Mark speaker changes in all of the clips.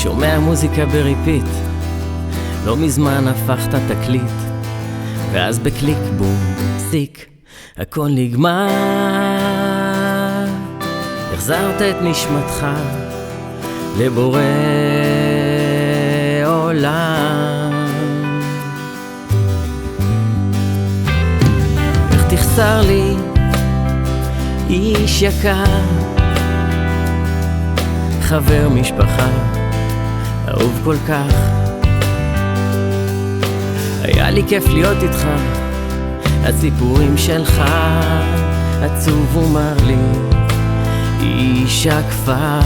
Speaker 1: שומע מוזיקה בריפיט, לא מזמן הפכת תקליט, ואז בקליק בום פסיק הכל נגמר. החזרת את נשמתך לבורא עולם. איך תחסר לי איש יקר, חבר משפחה אהוב כל כך. היה לי כיף להיות איתך, הסיפורים שלך עצוב ומר לי איש הכפר.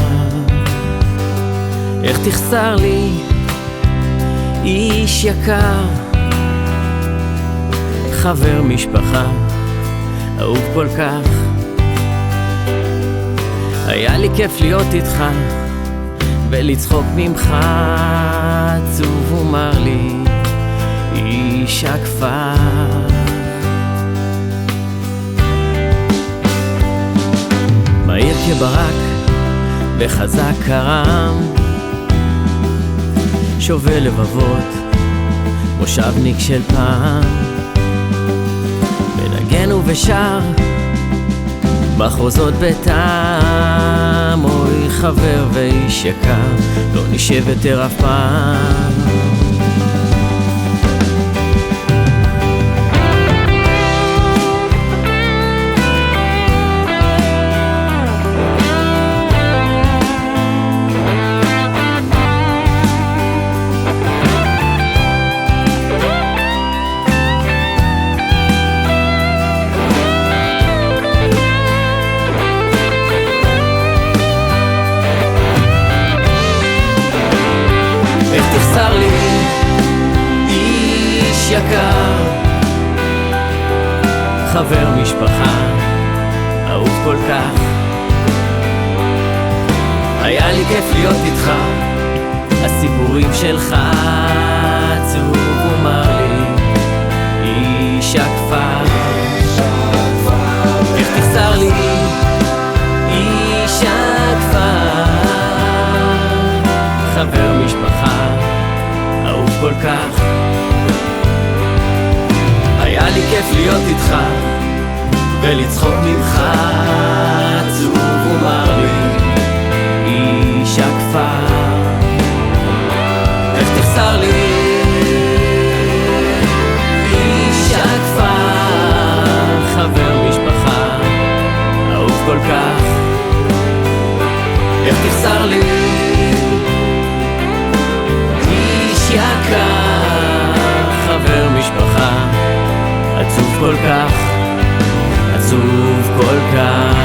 Speaker 1: איך תחסר לי איש יקר, חבר משפחה אהוב כל כך. היה לי כיף להיות איתך ולצחוק ממך, עצוב ומר לי איש הכפר. מהיר כברק וחזק כרם, שובה לבבות מושבניק של פעם, מנגן ובשר מחוזות ביתם. אוי חבר ואיש יקר, לא נשב יותר אף פעם. תחסר לי איש יקר, חבר משפחה אהוב כל כך. היה לי כיף להיות איתך, הסיפורים שלך עצוב ומר לי איש הכפר. איך תחסר לי איש הכפר, חבר משפחה אהוב כל כך. היה לי כיף להיות איתך ולצחוק ממך, עצוב ומר לי איש הכפר. איך תחסר לי איש הכפר, חבר משפחה אהוב כל כך. איך תחסר לי יקר, חבר משפחה עצוב כל כך, עצוב כל כך.